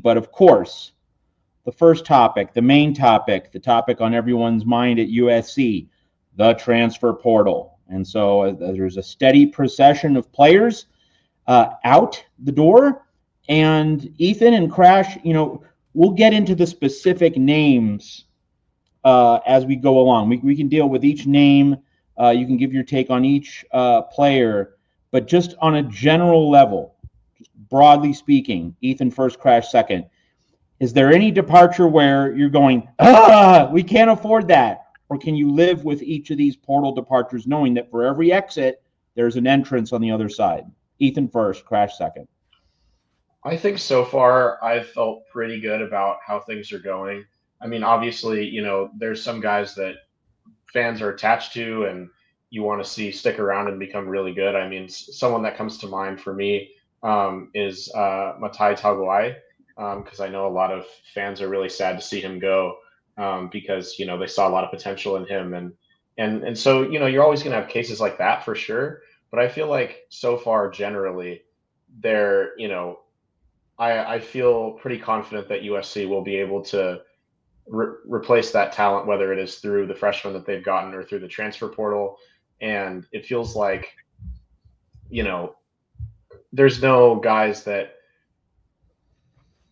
But of course, the first topic, the main topic, the topic on everyone's mind at USC, the transfer portal. And so there's a steady procession of players out the door. And Ethan and Crash, we'll get into the specific names as we go along. We can deal with each name. You can give your take on each player, but just on a general level, broadly speaking, Ethan first, Crash second. Is there any departure where you're going, we can't afford that? Or can you live with each of these portal departures knowing that for every exit, there's an entrance on the other side? Ethan first, Crash second. I think so far I've felt pretty good about how things are going. I mean, obviously, there's some guys that fans are attached to and you want to see stick around and become really good. I mean, someone that comes to mind for me is Matai Taguai, because I know a lot of fans are really sad to see him go because they saw a lot of potential in him, and so you're always going to have cases like that for sure. But I feel like so far generally, they're I feel pretty confident that USC will be able to replace that talent, whether it is through the freshmen that they've gotten or through the transfer portal. And it feels like, there's no guys that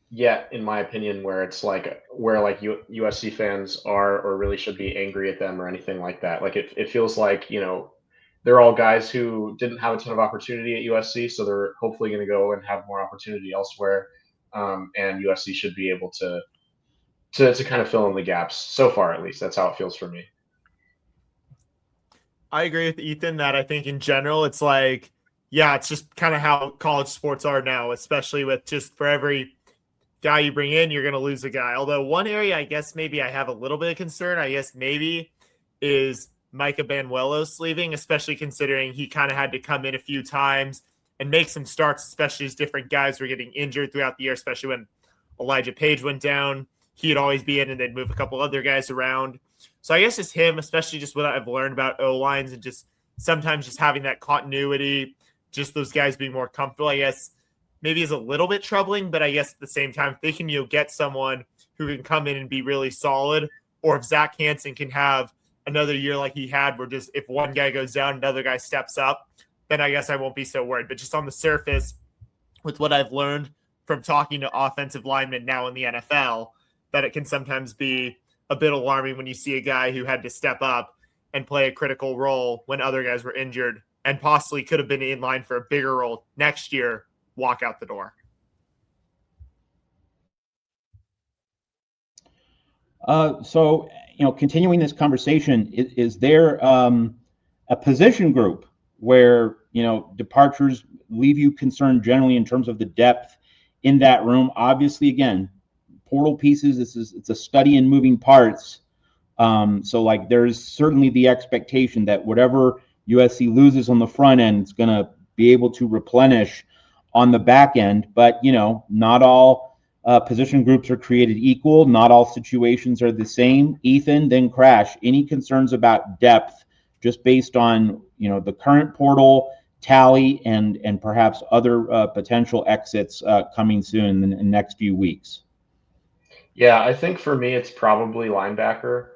yet, in my opinion, where it's like USC fans are or really should be angry at them or anything like that. Like it feels like, they're all guys who didn't have a ton of opportunity at USC, so they're hopefully going to go and have more opportunity elsewhere. And USC should be able to kind of fill in the gaps so far, at least. That's how it feels for me. I agree with Ethan that I think in general, it's like, yeah, it's just kind of how college sports are now, especially with just for every guy you bring in, you're going to lose a guy. Although one area I guess maybe I have a little bit of concern, I guess maybe, is Micah Banuelos leaving, especially considering he kind of had to come in a few times and make some starts, especially as different guys were getting injured throughout the year, especially when Elijah Page went down. He'd always be in and they'd move a couple other guys around. So I guess just him, especially just what I've learned about O-lines and just sometimes just having that continuity, just those guys being more comfortable, I guess maybe is a little bit troubling, but I guess at the same time, if they can get someone who can come in and be really solid, or if Zach Hansen can have another year like he had where just if one guy goes down, another guy steps up, then I guess I won't be so worried. But just on the surface, with what I've learned from talking to offensive linemen now in the NFL, that it can sometimes be a bit alarming when you see a guy who had to step up and play a critical role when other guys were injured and possibly could have been in line for a bigger role next year, walk out the door. So, continuing this conversation, is there a position group where, departures leave you concerned generally in terms of the depth in that room? Obviously, again, portal pieces, it's a study in moving parts. So there's certainly the expectation that whatever USC loses on the front end, it's going to be able to replenish on the back end. But, not all position groups are created equal. Not all situations are the same. Ethan, then Crash, any concerns about depth just based on, the current portal tally and perhaps other potential exits coming soon in the next few weeks? Yeah, I think for me, it's probably linebacker,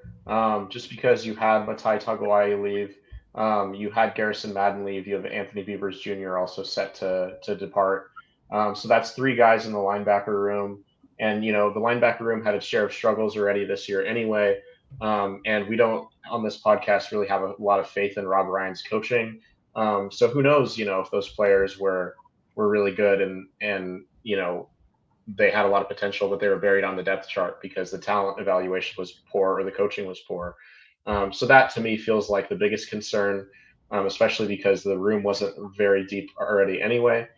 just because you had Matai Tagovailoa leave, you had Garrison Madden leave, you have Anthony Beavers Jr. also set to depart. So that's three guys in the linebacker room, and the linebacker room had its share of struggles already this year anyway. And we don't on this podcast really have a lot of faith in Rob Ryan's coaching. So who knows, if those players were really good and they had a lot of potential, but they were buried on the depth chart because the talent evaluation was poor or the coaching was poor. So that to me feels like the biggest concern, especially because the room wasn't very deep already anyway.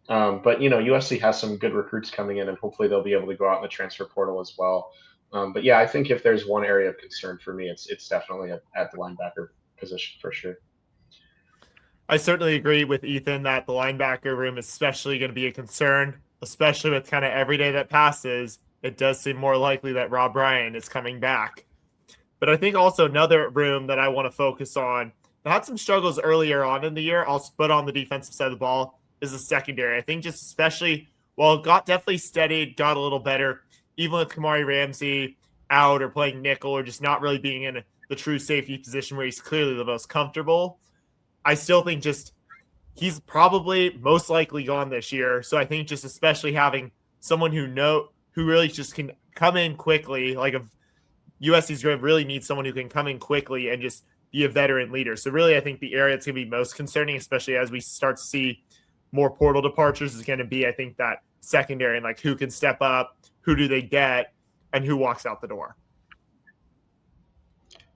But USC has some good recruits coming in, and hopefully they'll be able to go out in the transfer portal as well. But yeah, I think if there's one area of concern for me, it's definitely at the linebacker position for sure. I certainly agree with Ethan that the linebacker room is especially going to be a concern, especially with kind of every day that passes. It does seem more likely that Rob Ryan is coming back. But I think also another room that I want to focus on, that had some struggles earlier on in the year, but on the defensive side of the ball, is the secondary. I think just especially well, got definitely steadied, got a little better, even with Kamari Ramsey out or playing nickel or just not really being in the true safety position where he's clearly the most comfortable. I still think just he's probably most likely gone this year. So I think just especially having someone who really just can come in quickly, like if USC's going to really need someone who can come in quickly and just be a veteran leader. So really, I think the area that's going to be most concerning, especially as we start to see more portal departures, is going to be, I think, that secondary and like who can step up, who do they get, and who walks out the door.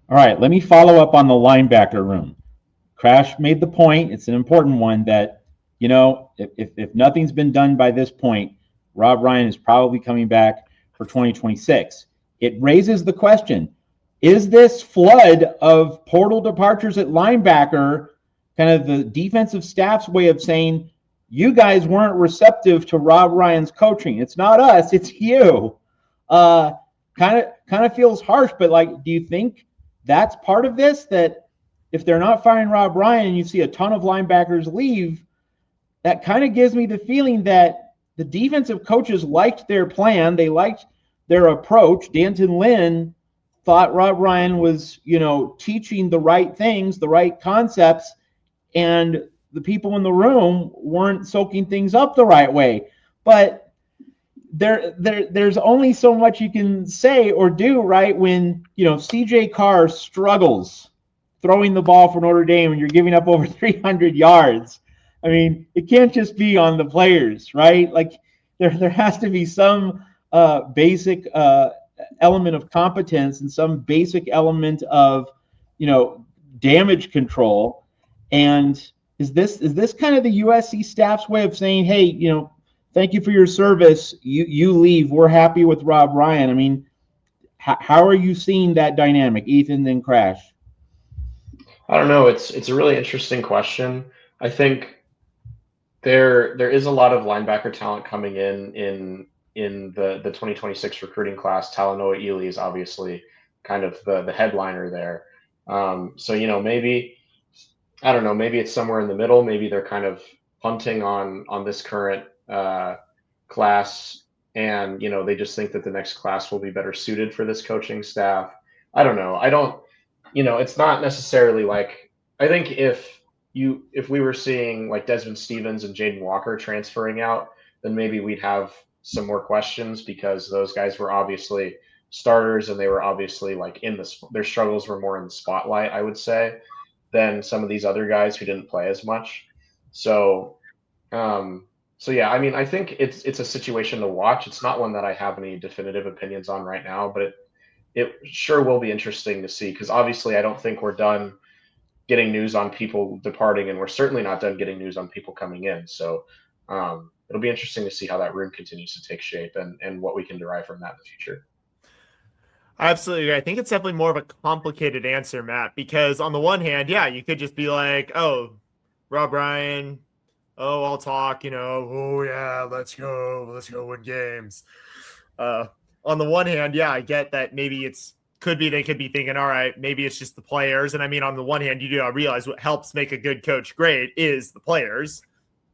All right, let me follow up on the linebacker room. Crash made the point, it's an important one, that, you know, if nothing's been done by this point, Rob Ryan is probably coming back for 2026. It raises the question, is this flood of portal departures at linebacker kind of the defensive staff's way of saying, you guys weren't receptive to Rob Ryan's coaching? It's not us, it's you. Kind of feels harsh, but like, do you think that's part of this? That if they're not firing Rob Ryan and you see a ton of linebackers leave, that kind of gives me the feeling that the defensive coaches liked their plan. They liked their approach. Danton Lynn thought Rob Ryan was, you know, teaching the right things, the right concepts, and the people in the room weren't soaking things up the right way. But there's only so much you can say or do, right? When, you know, CJ Carr struggles throwing the ball for Notre Dame and you're giving up over 300 yards. I mean, it can't just be on the players, right? Like there has to be some basic element of competence and some basic element of, you know, damage control. And is this kind of the USC staff's way of saying, hey, you know, thank you for your service. You leave. We're happy with Rob Ryan. I mean, how are you seeing that dynamic, Ethan, then Crash? I don't know. It's a really interesting question. I think there is a lot of linebacker talent coming in the 2026 recruiting class. Talanoa Ely is obviously kind of the headliner there. So, you know, maybe, I don't know, maybe it's somewhere in the middle. Maybe they're kind of punting on this current class, and, you know, they just think that the next class will be better suited for this coaching staff. I don't know. You know, it's not necessarily like, I think if we were seeing like Desmond Stevens and Jaden Walker transferring out, then maybe we'd have some more questions, because those guys were obviously starters and they were obviously like their struggles were more in the spotlight, I would say, than some of these other guys who didn't play as much. So yeah, I mean, I think it's a situation to watch. It's not one that I have any definitive opinions on right now, but it sure will be interesting to see, because obviously I don't think we're done getting news on people departing, and we're certainly not done getting news on people coming in. So it'll be interesting to see how that room continues to take shape and what we can derive from that in the future. I absolutely agree. I think it's definitely more of a complicated answer, Matt, because on the one hand, yeah, you could just be like, oh, Rob Ryan, oh, I'll talk, you know, oh yeah, let's go win games. On the one hand, yeah, I get that maybe they could be thinking, all right, maybe it's just the players. And I mean, on the one hand, you do realize what helps make a good coach great is the players.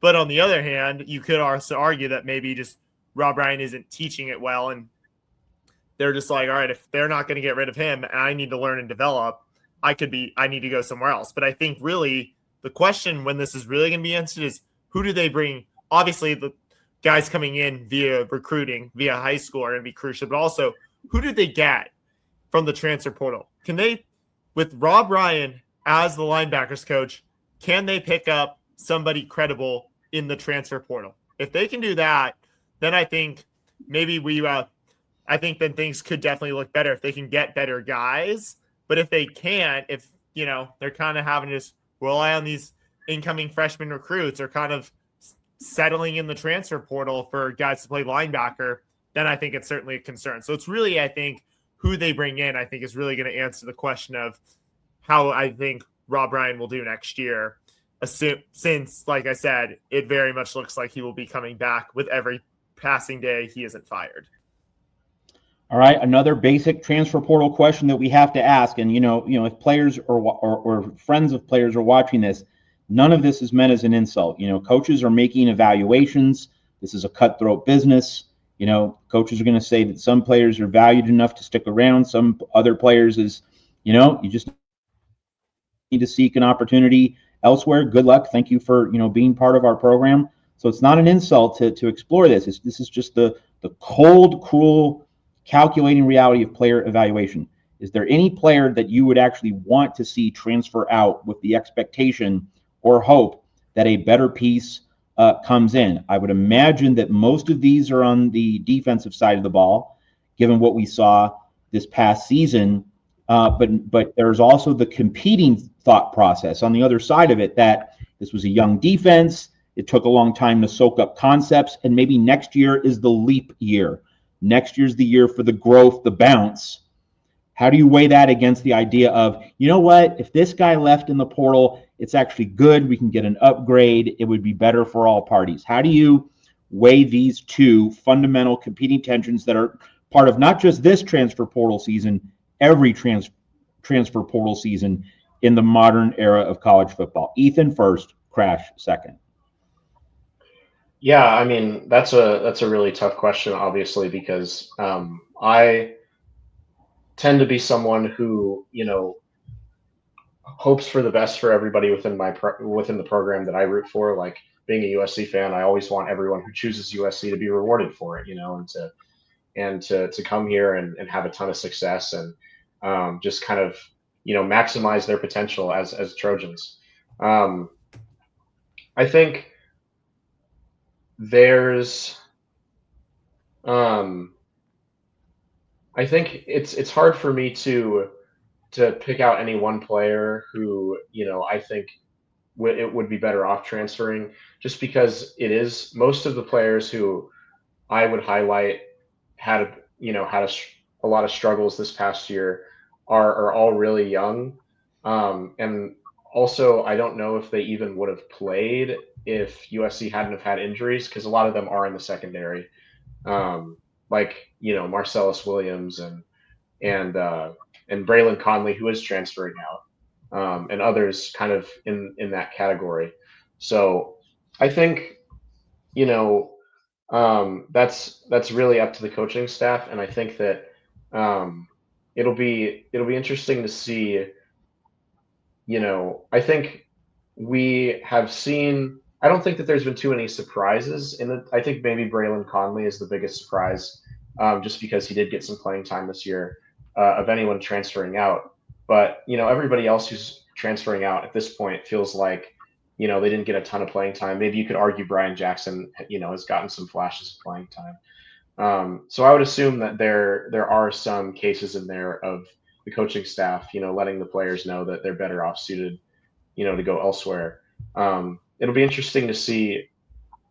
But on the other hand, you could also argue that maybe just Rob Ryan isn't teaching it well, and they're just like, all right, if they're not going to get rid of him and I need to learn and develop, I need to go somewhere else. But I think really the question when this is really going to be answered is, who do they bring? Obviously, the guys coming in via recruiting, via high school are going to be crucial, but also who do they get from the transfer portal? Can they, with Rob Ryan as the linebackers coach, can they pick up somebody credible in the transfer portal? If they can do that, then I think maybe I think then things could definitely look better if they can get better guys. But if they can't, if, you know, they're kind of having to just rely on these incoming freshman recruits or kind of settling in the transfer portal for guys to play linebacker, then I think it's certainly a concern. So it's really, I think, who they bring in, I think, is really going to answer the question of how I think Rob Ryan will do next year, since, like I said, it very much looks like he will be coming back with every passing day he isn't fired. All right, another basic transfer portal question that we have to ask, and you know, if players or friends of players are watching this, none of this is meant as an insult. You know, coaches are making evaluations This is a cutthroat business. Coaches are going to say that some players are valued enough to stick around. Some other players is, you just need to seek an opportunity elsewhere. Good luck. Thank you for, being part of our program. So it's not an insult to explore this. This is just the cold, cruel, calculating reality of player evaluation. Is there any player that you would actually want to see transfer out with the expectation or hope that a better piece comes in? I would imagine that most of these are on the defensive side of the ball, given what we saw this past season. But there's also the competing thought process on the other side of it, that this was a young defense. It took a long time to soak up concepts, and maybe next year is the leap year. Next year's the year for the growth, the bounce. How do you weigh that against the idea of, if this guy left in the portal, it's actually good. We can get an upgrade. It would be better for all parties. How do you weigh these two fundamental competing tensions that are part of not just this transfer portal season, every transfer portal season in the modern era of college football? Ethan first, Crash second. Yeah, I mean, that's a really tough question, obviously, because I tend to be someone who, hopes for the best for everybody within within the program that I root for. Like, being a USC fan, I always want everyone who chooses USC to be rewarded for it, and to come here and have a ton of success, and just kind of, maximize their potential as Trojans. I think there's I think it's hard for me to pick out any one player who, I think it would be better off transferring, just because it is most of the players who I would highlight had a lot of struggles this past year are all really young, and also I don't know if they even would have played if USC hadn't have had injuries, because a lot of them are in the secondary, like Marcellus Williams and Braylon Conley, who is transferring out, and others kind of in that category. So I think that's really up to the coaching staff, and I think that it'll be interesting to see. I think we have seen. I don't think that there's been too many surprises in it. I think maybe Braylon Conley is the biggest surprise, just because he did get some playing time this year, of anyone transferring out. But everybody else who's transferring out at this point feels like they didn't get a ton of playing time. Maybe you could argue Brian Jackson, has gotten some flashes of playing time. So I would assume that there are some cases in there of the coaching staff, letting the players know that they're better off suited, to go elsewhere. It'll be interesting to see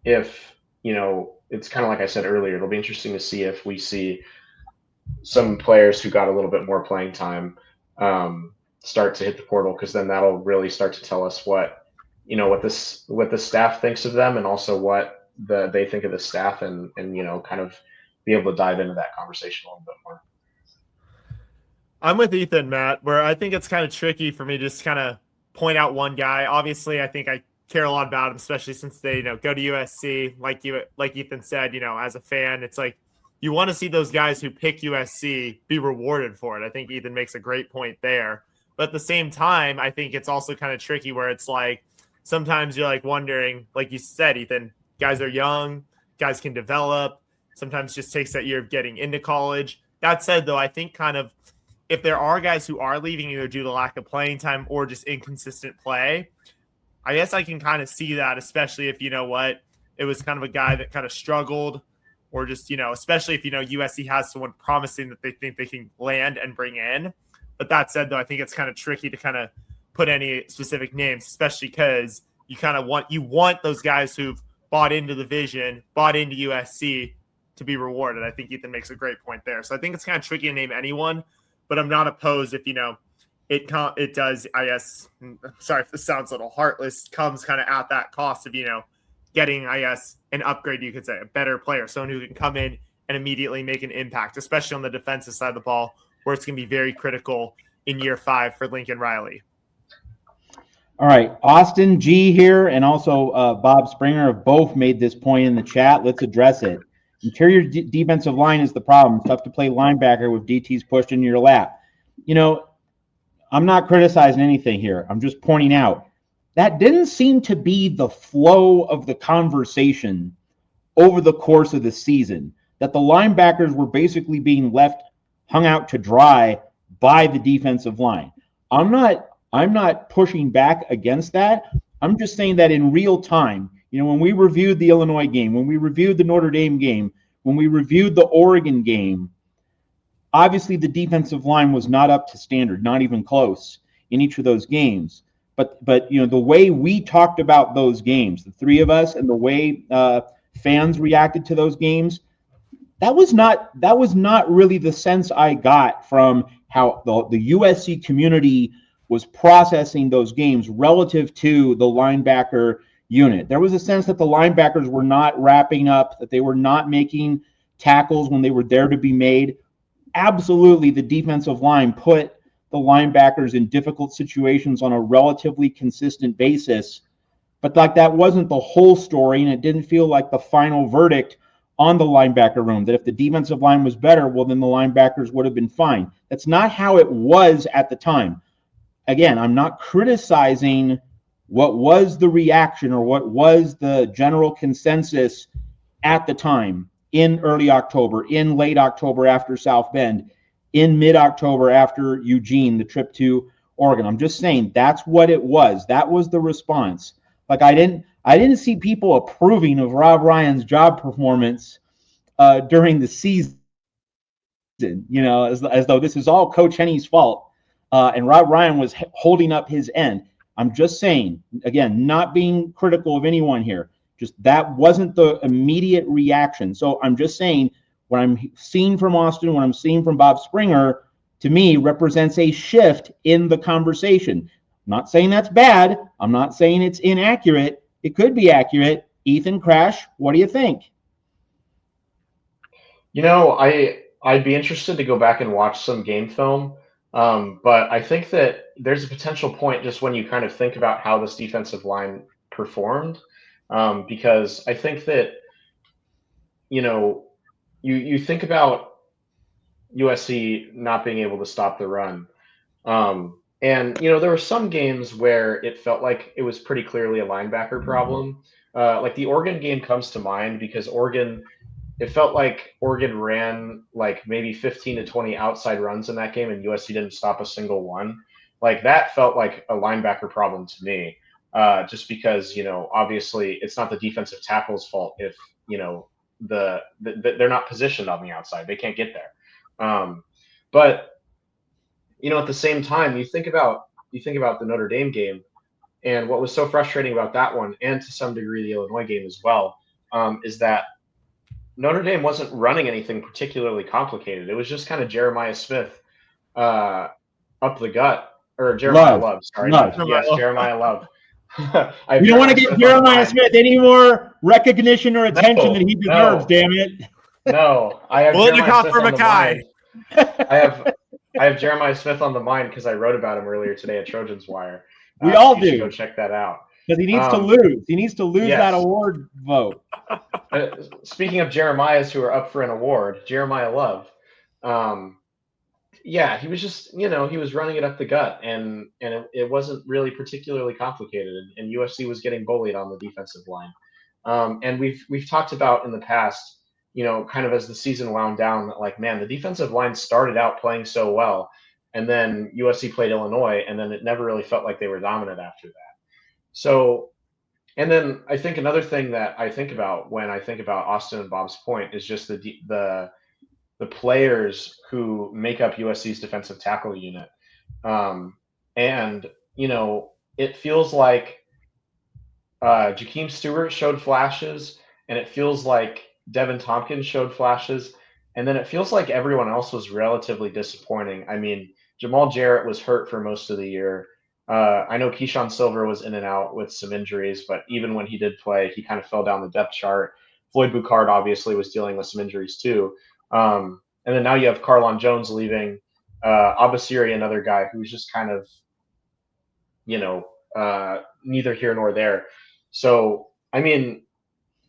if, it's kind of like I said earlier, it'll be interesting to see if we see some players who got a little bit more playing time start to hit the portal, because then that'll really start to tell us what the staff thinks of them, and also what they think of the staff, and kind of be able to dive into that conversation a little bit more. I'm with Ethan, Matt, where I think it's kind of tricky for me to just kind of point out one guy. Obviously, I think I care a lot about him, especially since they, go to USC. Like Ethan said, as a fan, it's like you want to see those guys who pick USC be rewarded for it. I think Ethan makes a great point there. But at the same time, I think it's also kind of tricky where it's like sometimes you're like wondering, like you said, Ethan, guys are young, guys can develop. Sometimes it just takes that year of getting into college. That said, though, I think kind of if there are guys who are leaving either due to lack of playing time or just inconsistent play, I guess I can kind of see that, especially if, it was kind of a guy that kind of struggled, or just, especially if, USC has someone promising that they think they can land and bring in. But that said, though, I think it's kind of tricky to kind of put any specific names, especially because you kind of want those guys who've bought into the vision, bought into USC to be rewarded. I think Ethan makes a great point there. So I think it's kind of tricky to name anyone, but I'm not opposed if, it does, I guess, I'm sorry if this sounds a little heartless, comes kind of at that cost of, getting, I guess, an upgrade, you could say, a better player, someone who can come in and immediately make an impact, especially on the defensive side of the ball, where it's going to be very critical in year 5 for Lincoln Riley. All right, Austin G here, and also Bob Springer have both made this point in the chat. Let's address it. Interior defensive line is the problem. It's tough to play linebacker with DTs pushed in your lap. You know, I'm not criticizing anything here. I'm just pointing out that didn't seem to be the flow of the conversation over the course of the season, that the linebackers were basically being left hung out to dry by the defensive line. I'm not pushing back against that. I'm just saying that in real time, when we reviewed the Illinois game, when we reviewed the Notre Dame game, when we reviewed the Oregon game, obviously the defensive line was not up to standard, not even close in each of those games. But the way we talked about those games, the three of us, and the way fans reacted to those games, that was not really the sense I got from how the USC community was processing those games relative to the linebacker unit. There was a sense that the linebackers were not wrapping up, that they were not making tackles when they were there to be made. Absolutely, the defensive line put the linebackers in difficult situations on a relatively consistent basis. But that wasn't the whole story, and it didn't feel like the final verdict on the linebacker room, that if the defensive line was better, well, then the linebackers would have been fine. That's not how it was at the time. Again, I'm not criticizing what was the reaction or what was the general consensus at the time in early October, in late October after South Bend, in mid-October after Eugene, the trip to Oregon. I'm just saying that's what it was. That was the response. I didn't see people approving of Rob Ryan's job performance during the season, as though this is all Coach Henny's fault. And Rob Ryan was holding up his end. I'm just saying, again, not being critical of anyone here, just that wasn't the immediate reaction. So I'm just saying what I'm seeing from Austin, what I'm seeing from Bob Springer, to me, represents a shift in the conversation. I'm not saying that's bad. I'm not saying it's inaccurate. It could be accurate. Ethan, Crash, what do you think? I'd be interested to go back and watch some game film. But I think that there's a potential point just when you kind of think about how this defensive line performed, because I think that, you think about USC not being able to stop the run. And there were some games where it felt like it was pretty clearly a linebacker problem. Like the Oregon game comes to mind because it felt like Oregon ran like maybe 15 to 20 outside runs in that game, and USC didn't stop a single one. Like that felt like a linebacker problem to me, just because obviously it's not the defensive tackle's fault if they're not positioned on the outside, they can't get there. But at the same time, you think about the Notre Dame game, and what was so frustrating about that one, and to some degree the Illinois game as well, is that Notre Dame wasn't running anything particularly complicated. It was just kind of Jeremiah Smith up the gut, or Jeremiah Love. Sorry, yes, Jeremiah Love. We don't want to give Jeremiah Smith any more recognition or attention than he deserves. Damn it! No, I have Jeremiah Smith on the mind. I have Jeremiah Smith on the mind because I wrote about him earlier today at Trojans Wire. We all do. Go check that out. Because he needs to lose. He needs to lose that award vote. Speaking of Jeremiahs who are up for an award, Jeremiah Love. He was just, he was running it up the gut, and it wasn't really particularly complicated, and USC was getting bullied on the defensive line. And we've talked about in the past, kind of as the season wound down, that like, man, the defensive line started out playing so well, and then USC played Illinois, and then it never really felt like they were dominant after that. So, and then I think another thing that I think about when I think about Austin and Bob's point is just the players who make up USC's defensive tackle unit. And, it feels like Jakeem Stewart showed flashes, and it feels like Devin Tompkins showed flashes, and then it feels like everyone else was relatively disappointing. I mean, Jamal Jarrett was hurt for most of the year. I know Keyshawn Silver was in and out with some injuries, but even when he did play, he kind of fell down the depth chart. Floyd Boucard obviously was dealing with some injuries too. And then now you have Carlon Jones leaving, Abasiri, another guy who's just kind of, neither here nor there. So, I mean,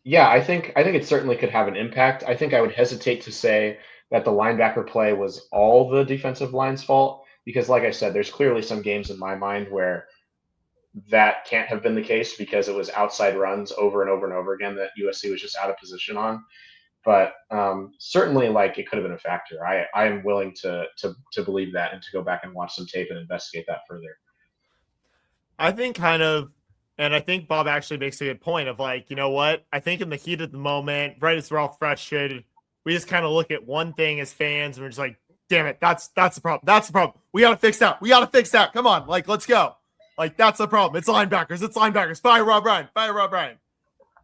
yeah, I think it certainly could have an impact. I think I would hesitate to say that the linebacker play was all the defensive line's fault because, like I said, there's clearly some games in my mind where that can't have been the case because it was outside runs over and over and over again that USC was just out of position on. But certainly, like, it could have been a factor. I am willing to believe that and to go back and watch some tape and investigate that further. I think and I think Bob actually makes a good point of like, you know what? I think in the heat of the moment, right as we're all frustrated, we just kind of look at one thing as fans and we're just like, damn it, that's the problem. That's the problem. We got to fix that. We got to fix that. Come on, like, let's go. Like, that's the problem. It's linebackers. It's linebackers. Fire Rob Ryan. Fire Rob Ryan.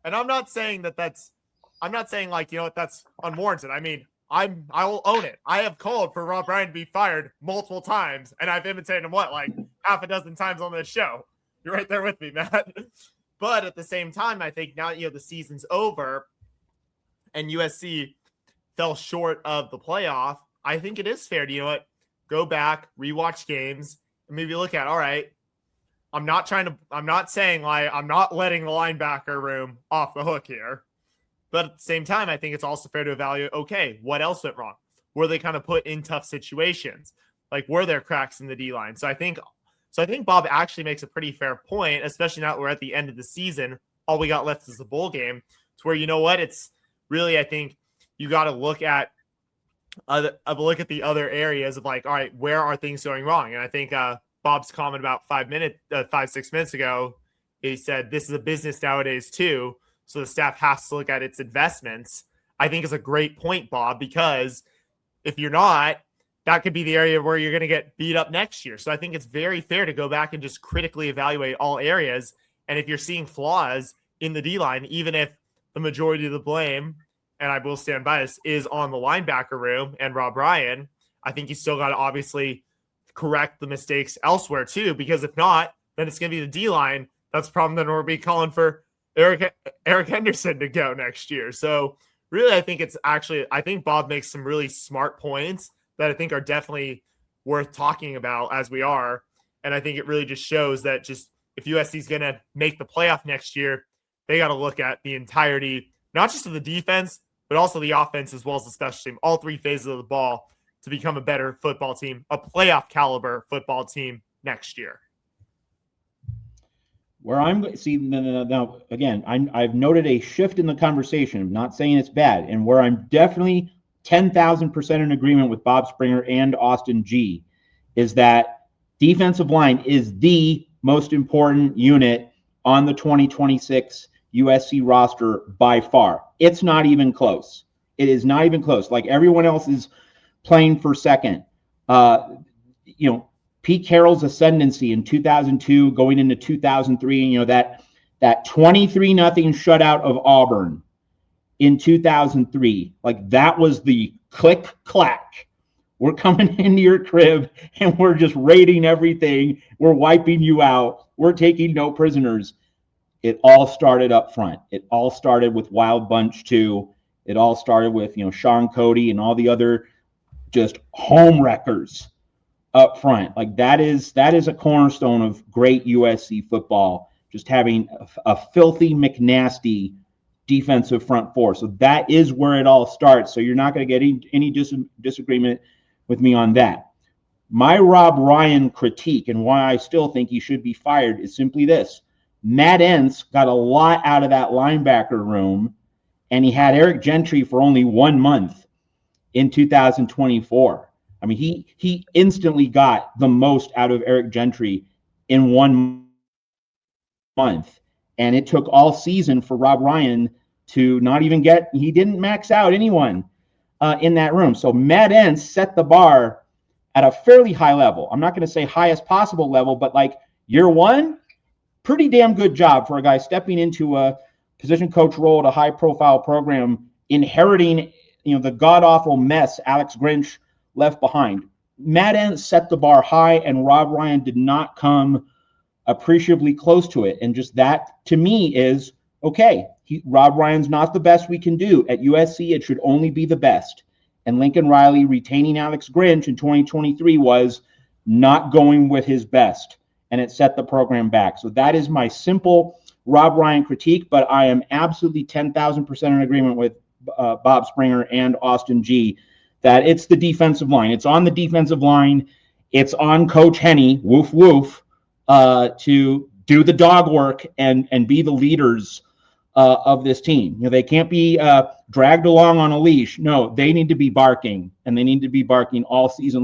And I'm not saying like, you know what, that's unwarranted. I mean, I will own it. I have called for Rob Ryan to be fired multiple times, and I've imitated him like half a dozen times on this show. You're right there with me, Matt. But at the same time, I think now the season's over, and USC fell short of the playoff. I think it is fair to go back, rewatch games, and maybe look at all right. I'm not saying like I'm not letting the linebacker room off the hook here. But at the same time, I think it's also fair to evaluate, okay, what else went wrong? Were they kind of put in tough situations? Like, were there cracks in the D-line? So I think Bob actually makes a pretty fair point, especially now that we're at the end of the season. All we got left is the bowl game. To where, you know what, it's really, I think you got to look at the other areas of like, all right, where are things going wrong? And I think Bob's comment about 6 minutes ago, he said, this is a business nowadays too. So the staff has to look at its investments. I think is a great point, Bob, because if you're not, that could be the area where you're going to get beat up next year. So I think it's very fair to go back and just critically evaluate all areas. And if you're seeing flaws in the D-line, even if the majority of the blame, and I will stand by this, is on the linebacker room and Rob Ryan, I think you still got to obviously correct the mistakes elsewhere too, because if not, then it's going to be the D-line. That's the problem. Then we'll be calling for Eric Henderson to go next year. So really, I think Bob makes some really smart points that I think are definitely worth talking about as we are. And I think it really just shows that just if USC is going to make the playoff next year, they got to look at the entirety, not just of the defense, but also the offense as well as the special team, all three phases of the ball to become a better football team, a playoff caliber football team next year. Where now again, I've noted a shift in the conversation. I'm not saying it's bad, and where I'm definitely 10,000% in agreement with Bob Springer and Austin G is that defensive line is the most important unit on the 2026 USC roster by far. It's not even close. It is not even close. Like everyone else is playing for second. Pete Carroll's ascendancy in 2002 going into 2003, that 23-0 shutout of Auburn in 2003, like that was the click clack. We're coming into your crib and we're just raiding everything. We're wiping you out. We're taking no prisoners. It all started up front. It all started with Wild Bunch 2. It all started with, Sean Cody and all the other just home wreckers up front. Like that is a cornerstone of great USC football, just having a filthy McNasty defensive front four. So that is where it all starts. So you're not going to get any disagreement with me on that. My Rob Ryan critique and why I still think he should be fired is simply this. Matt Entz got a lot out of that linebacker room, and he had Eric Gentry for only 1 month in 2024. I mean, he instantly got the most out of Eric Gentry in 1 month. And it took all season for Rob Ryan to not even he didn't max out anyone in that room. So Matt Entz set the bar at a fairly high level. I'm not going to say highest possible level, but like year one, pretty damn good job for a guy stepping into a position coach role at a high profile program, inheriting, the god awful mess Alex Grinch left behind. Matt Entz set the bar high, and Rob Ryan did not come appreciably close to it. And just that, to me, is okay. Rob Ryan's not the best we can do. At USC, it should only be the best. And Lincoln Riley retaining Alex Grinch in 2023 was not going with his best. and it set the program back. So that is my simple Rob Ryan critique, but I am absolutely 10,000% in agreement with Bob Springer and Austin G that it's the defensive line. It's on the defensive line. It's on Coach Henne, woof woof, to do the dog work and be the leaders of this team. You know, they can't be dragged along on a leash. No, they need to be barking, and they need to be barking all season